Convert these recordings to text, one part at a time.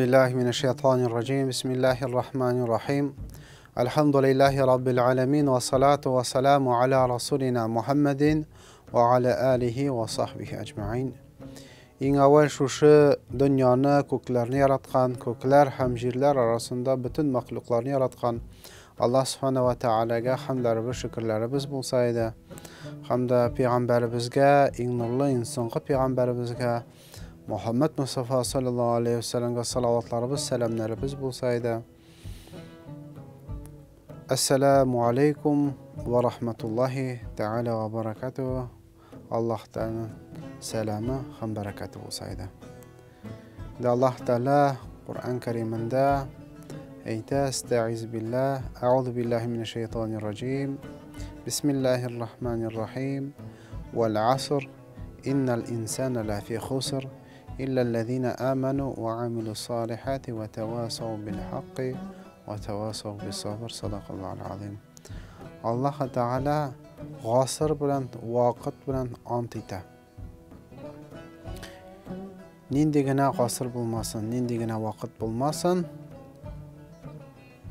بالله من الشيطان الرجيم. بسم الله الرحمن الرحيم. الحمد لله رب العالمين، والصلاة والسلام على رسولنا محمد وعلى آله وصحبه أجمعين. إن أول شوشة دنيانا كوكلارني yaratgan, ko'klar ham jirlar arasında bütün mahluklarni yaratgan Allah subhanahu wa ta'alaga hamdlarimiz, shukrlarimiz bo'lsa edi. Hamda payg'ambarimizga, eng nurli insonga payg'ambarimizga Muhammad Mustafa sallallohu alayhi vasallamga salatlarimiz, salamlarimiz bo'lsa edi. Assalomu alaykum va rahmatullohi ta'ala va barakatuh. Allohdan salami ham barakati bo'lsa edi. Alloh taala Qur'on Karimida ayta: "Asta'iz billah, a'udhu billahi minash shaytonir rajim. Bismillahir rahmanir rahim. Wal 'asr, innal insana lafi khusr, illa alladhina amanu wa 'amilus solihati wa tawasaw bil haqqi wa tawasaw bis sabr." Sadaqallohul azim. Alloh taala g'asr bilan, vaqt bilan ant etadi. Nindigina g'asr bo'lmasin, nindigina vaqt bo'lmasin.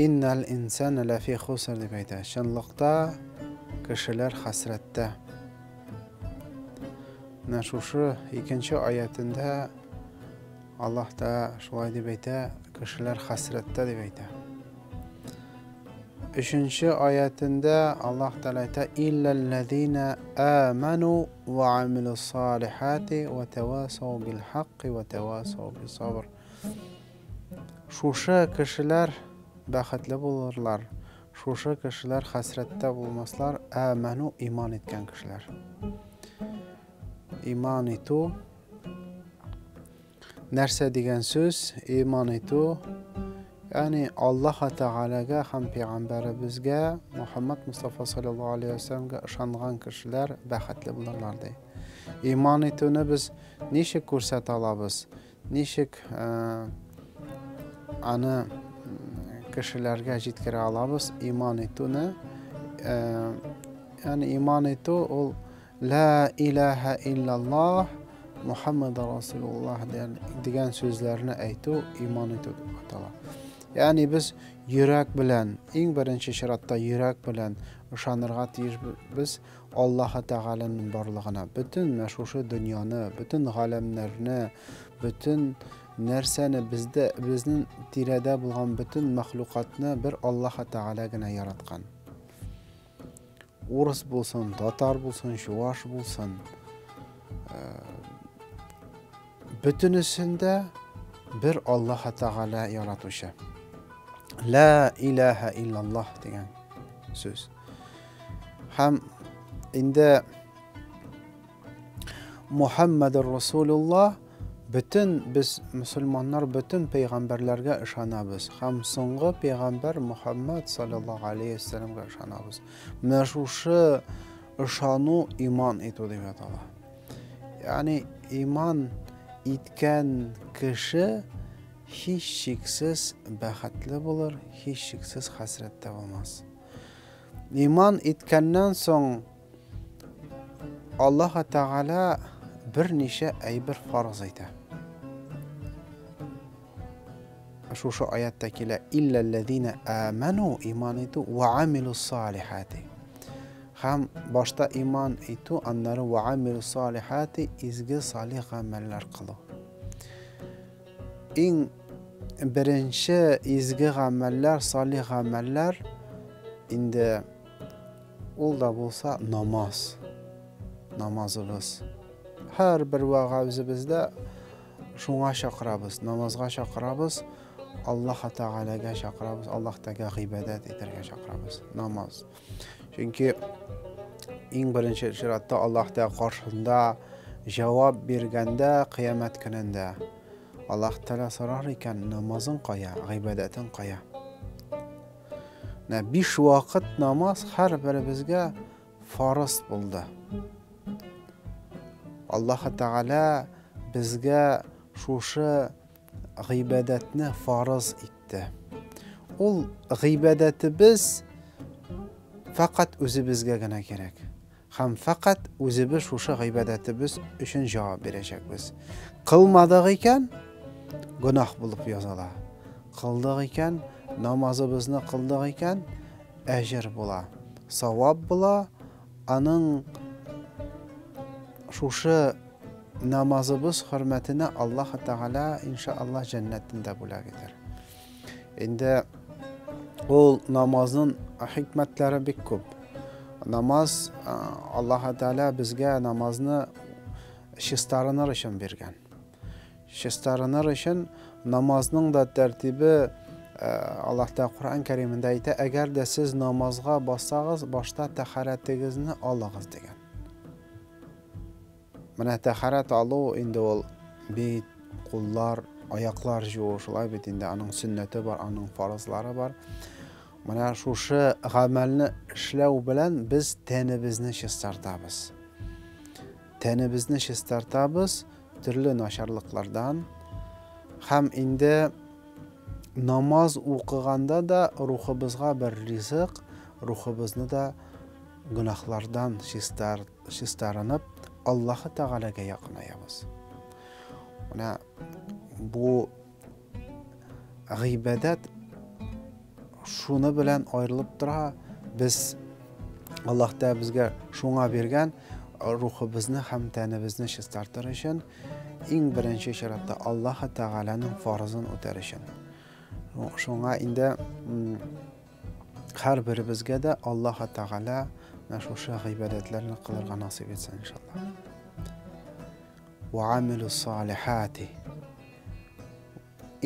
Innal insana lafi khusr deb aytadi. Shinliqda kishilar hasratda. Mana shu ikkinchi oyatida Alloh da shunday deb aytadi, kishilar hasratda deb aytadi. Uchinchi oyatida Alloh taolo aytadi: "Illallazina amanu va amilus solihati va tawasaw bil haqqi va tawasaw bis sabr." Shusha kishilar baxtli bo'lurlar. Shusha kishilar hasratda bo'lmaslar. Amanu, iymon etgan kishilar. Iymon etu narsa degan so'z, iymon etu ya'ni Alloh taolaga ham payg'ambarimizga Muhammad Mustafa sallallohu alayhi vasallamga ishongan kishilar baxtli bo'lurlar deydi. Iymon etuni biz nechik ko'rsata olamiz? Nechik ani kishilarga yetkira olamiz? Iymon etuni ya'ni iymon etu ul la ilaha illalloh Muhammad Rasululloh degan so'zlarni aytu iymon etu deb ataladi. Ya'ni biz yurak bilan, eng birinchi sharatda yurak bilan ishonirga tiyish biz Alloh taolaning borlig'ini, butun shu dunyoni, butun olamlarni, butun narsani bizning tirada bo'lgan butun maxluqotni bir Alloh taolagina yaratgan. O'ris bo'lsin, tatar bo'lsin, shuvosh bo'lsin, butunisida bir Alloh taola yaratuvchi. La ilaha illalloh degan so'z. Ham endi Muhammadur Rasululloh butun biz musulmonlar butun payg'ambarlarga ishonamiz. Ham so'nggi payg'ambar Muhammad sallallohu alayhi vasallamga ishonamiz. Mana shu ishonu iymon etu deb ataladi. Ya'ni iymon etgan kishi hech cheksiz baxtli bo'lur, hech cheksiz hasratda bo'lmas. Iymon etgandan so'ng Alloh taolo bir necha aybir farz aytadi. Shu oyatda kela illallazina amanu, iymon etu va amilus solihati. Ham boshda iymon etu, anlari va amilus solihati, izgi solih amallar qilib. Eng birinchi izgi amallar, solih amallar endi ulda bo'lsa namoz. Namozimiz. Har bir vaqtimizda shunga chaqiramiz, namozga chaqiramiz, Alloh taolaga chaqiramiz, Allohga ibodat etishga chaqiramiz. Namoz. Chunki eng birinchi sharatda Allohga qarshida javob berganda qiyomat kunida Alloh taolo so'rar ekan, namozing qo'ya, ibodating qo'ya. 5 vaqt namoz har birimizga farz bo'ldi. Alloh taolo bizga shu ibodatni farz etdi. Ul ibodati biz faqat o'zimizgagina kerak. Ham faqat o'zimiz shu ibodatimiz uchun javob berajakmiz. Qilmadik ekan gunoh bo'lib yoziladi. Qildik ekan, namozimizni qildik ekan, ajr bo'la, savob bo'la. Aning şuşu namazımız hürmetine Allah Teala inşallah cennetinde bulagidir. Endi o namazın hikmetleri bek ko'p. Namaz Allah Teala bizga namozni shistarinir uchun bergan. Shistarinir uchun namozning da tartibi Allah da Qur'on Karimida aytadi, agarda siz namozga bossangiz, boshda tahoratingizni oling'iz degan. Mana tahorat oluv endi ol bet, qo'llar, oyoqlar yuvish, shulay bit endi aning sunnati bor, aning farzlari bor. Mana shu amalni ishlaw bilan biz tanimizni shistartamiz. Tanimizni shistartamiz turli nasharliklardan. Ham endi namoz o'qiganda da ruhimizga bir rizq, ruhimizni da gunohlardan shistarinib Allah Teala'ga yaqinlayamiz. Mana bu g'ibadat şunu bilan ayrılıp tura, biz Allah da bizga şuna bergan ruhimizni ham tanimizni shistartirish uchun eng birinchi sharatda Allah Teala'ning farzini o'tarishim. Şuna endi har birimizga da Allah Teala shu g'ibadatlarni qilirga nasib etsin inshaalloh. Va amilus solihati.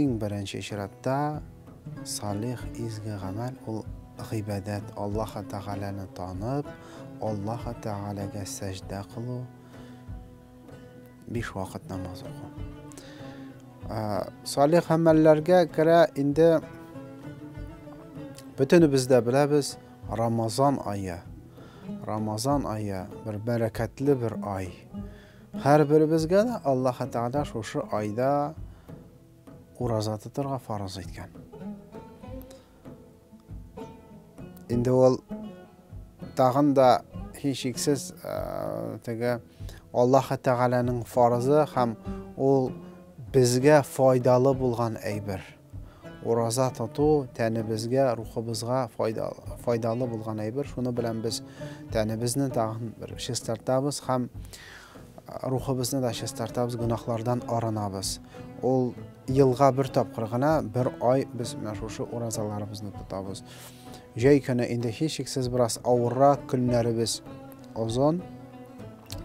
Eng birinchi sharatda salih izgi amal ul g'ibadat, Allah Teala'ni tanib, Allah Teala'ga sajda qilu, 5 vaqt namoz o'qi. Salih amallarga ko'ra endi butunimizda bilamiz, Ramazon oyi bir barakatli bir oy. Har birimizga Allah Teala shu oyda roza tuturga farz etgan. Endi ol tag'in da hech sheksiz Allah Teala'ning farzi ham ol bizga foydali bo'lgan aybir. Roza tutuv tanimizga, ruhimizga foydali bo'lgan aybir. Shuni bilan biz tanimizni tag'in bir shistartamiz, ham ruhimizni da shistartamiz, gunohlardan aranamiz. Ol yilga bir topqirgina bir oy biz mana shu rozalarimizni tutamiz. Jay kuni endi hech sheksiz biroz og'irroq, kunlarimiz uzun,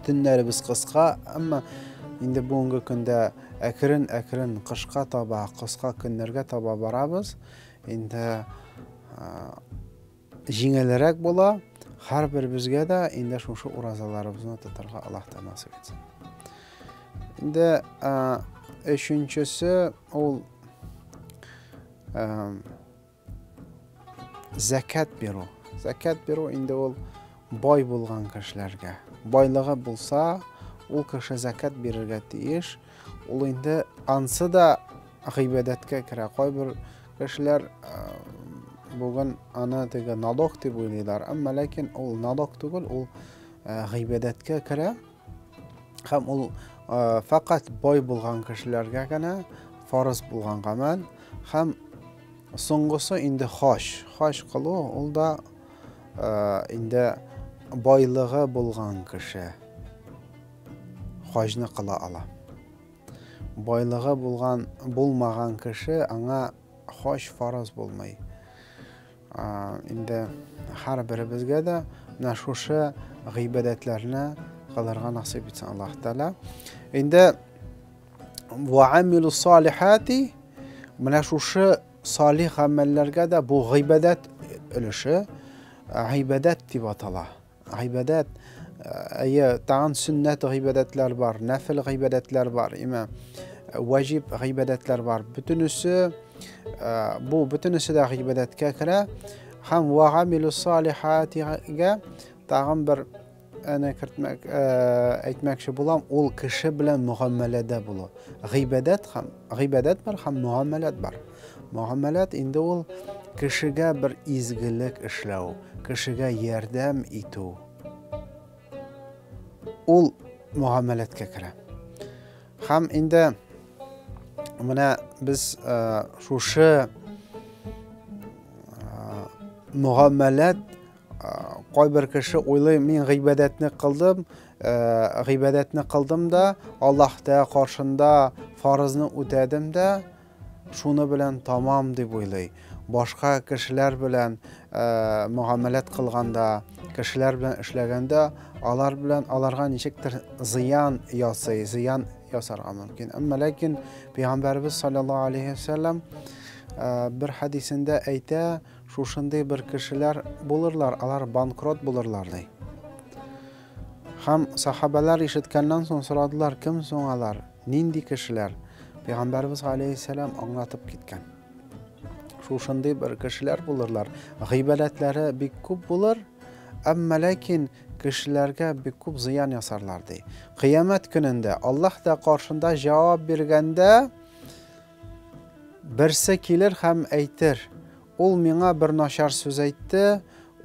tunlarimiz qisqa, ammo endi bugungi kunda akrin qishqa toba, qisqa kunlarga toba boramiz. Endi yengilroq bo'la, har birimizga da endi shu rozalarimizni tutarga Alloh taolo nasib etsin. Endi uchinchisi ol zakat beru. Zakat beru endi ol boy bo'lgan kishilarga. Boyligi bo'lsa, u kishi zakat berishga tegish. Ul endi ansi da g'ibadatga kira. Qo'y bir kishilar bugun ana dega nalog deb o'ylaydilar, ammo lekin ul nalog tugul, ul g'ibadatga kira. Ham ul faqat boy bo'lgan kishilargagina farz bo'lgan amal, ham so'nggisi endi xosh qiluv, ulda endi boyligi bo'lgan kishi hojni qila ola. Boyligi bo'lmagan kishi anga xosh farz bo'lmay. Endi har birimizga da mana shu g'ibadatlarni qilirga nasib etsin Alloh taolo. Endi va amilus solihati, mana shu solih amallarga da bu g'ibadat ulushi g'ibadat deb ataladi. G'ibadat tag'in sunnat g'ibadatlar bor, nafl g'ibadatlar bor, vajib g'ibadatlar bor. Butunisi da g'ibadatga kira. Ham va amilus solihatiga tag'in bir ana aytmoqchi bo'lam, ul kishi bilan muomalada bo'lu. G'ibadat bor, ham muomalat bor. Muomalat endi ul kishiga bir izgilik ishlaw, kishiga yordam etuv. Ul muomalatga kira. Ham endi Mana biz şuşu muomalat qoy bir kishi o'ylaydi men g'iybatni qildim-da Allohda qarshida farizni o'tadim-da shuni bilan tamom deb o'ylaydi. Boshqa kishilar bilan muomalat qilganda, kishilar bilan ishlaganda ularga nechakdir ziyon yasarga mumkin. Ammo lekin payg'ambarimiz sollallohu alayhi vasallam bir hadisinde ayta, shunday bir kishilar bo'lurlar, ular bankrot bo'lurlar deydi. Ham sahobalar eshitgandan so'ng so'radilar, kim so'ng ular? Nindi kishilar? Payg'ambarimiz alayhisalom anglatib ketgan. Shunday bir kishilar bo'lurlar. G'iybatlari bek ko'p bo'lar, ammo lekin kishilarga bek ko'p ziyon yasarlar deydi. Qiyomat kunida Allohda qarshida javob berganda birsi kelir ham aytir. Ol menga bir nashar so'z aytdi,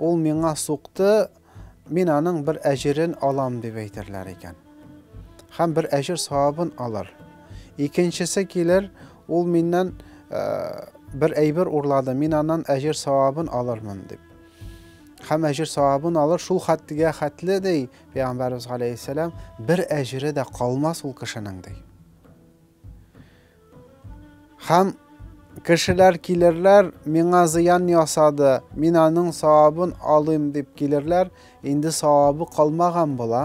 ol menga so'qdi, men aning bir ajrin olam deb aytirlar ekan. Ham bir ajr savobini olar. Ikkinchisi kelir, ol mendan bir aybir urladi, men anan ajr savobini olarman deb. Ham ajr savobini olar, shul xattiga xatli dey Payg'ambarimiz alayhisalom bir ajri da qolmas ul kishining dey. Ham kishilar kelirlar, menga ziyon yasadi, men aning savobini olayım deb kelirlar, endi savobi qolmagan bo'la,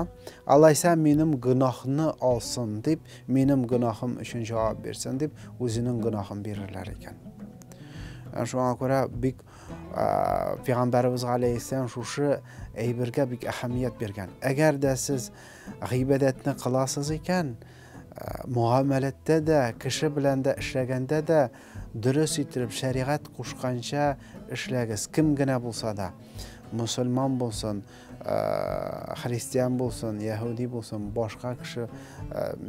alaysa mening gunohimni olsin deb, mening gunohim uchun javob bersin deb o'zining gunohini berirlar ekan. Shunga ko'ra Payg'ambarimiz alayhisalom shu aybirga bek ahamiyat bergan. Agarda siz g'iybatni qilasiz ekan, muomalatda da, kishi bilan da ishlaganda da durust etilib shariat qo'shgancha ishlagiz. Kimgina bo'lsa da, musulmon bo'lsin, xristian bo'lsin, yahudi bo'lsin, boshqa kishi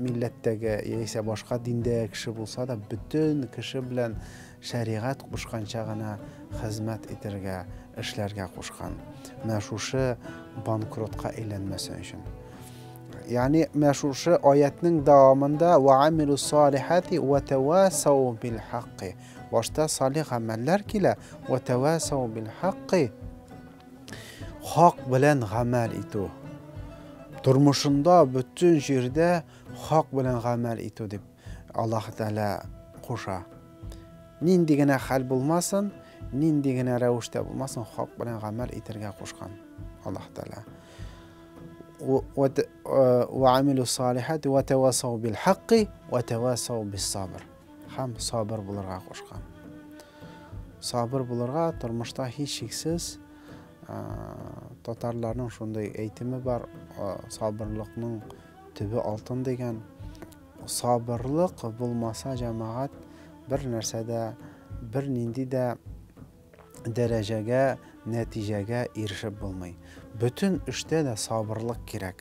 millatdagi yoki boshqa dindagi kishi bo'lsa da, butun kishi bilan shariat qo'shganchagina xizmat etirga, ishlarga qo'shgan. Mana shu bankrotga aylanmasin uchun. Ya'ni mana shu oyatning davomida va amilus solihati va tawasaw bil haqqi. Boshda solih amallar kela va tawasaw bil haqqi. Haq bilan amal etu. Turmushunda butun yerda haq bilan amal etu deb Alloh taala qo'sha. Nindigina hal bo'lmasin, nindigina ravishda bo'lmasin, haq bilan amal etirga qo'shgan Alloh taala. وعملوا الصالحات وتواصوا بالحق وتواصوا بالصبر. Ham sabr bo'lirga qo'shgan. Sabr bo'lirga turmushda hech cheksiz tatarlarning shunday aytimi bor, sabrlikning tubi oltin degan. Sabrlik bo'lmasa jamoat bir narsada, bir nindida darajaga, natijaga erishib bo'lmaydi. Bütün ishda da sabrlik kerak.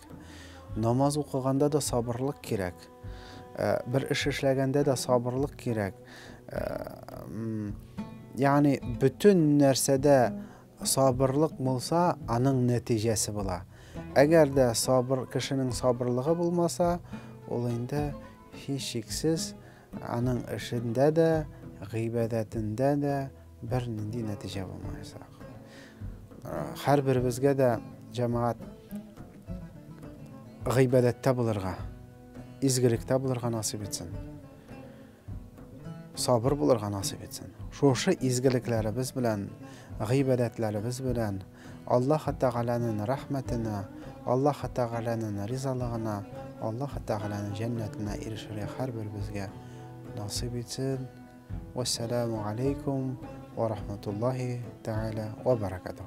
Namoz o'qiganda da sabrlik kerak. Bir ish ishlaganda da sabrlik kerak. Ya'ni bütün narsada sabrlik bo'lsa, aning natijasi bo'lar. Agarda kishining sabrligi bo'lmasa, ol endi hech cheksiz aning ishida da, g'iybatatida da bir nindi natija bo'lmaydi. Har birimizga da jamoat g'iybatda bo'lirga, izgilikda bo'lirga nasib etsin. Sabr bo'lirga nasib etsin. Shu izgiliklarimiz bilan, g'iybatlarimiz bilan Alloh taolaning rahmatini, Alloh taolaning rizoligini, Alloh taolaning jannatini erishishga har birimizga nasib etsin. Vassalamu alaykum va rahmatullohi taala va barakatuh.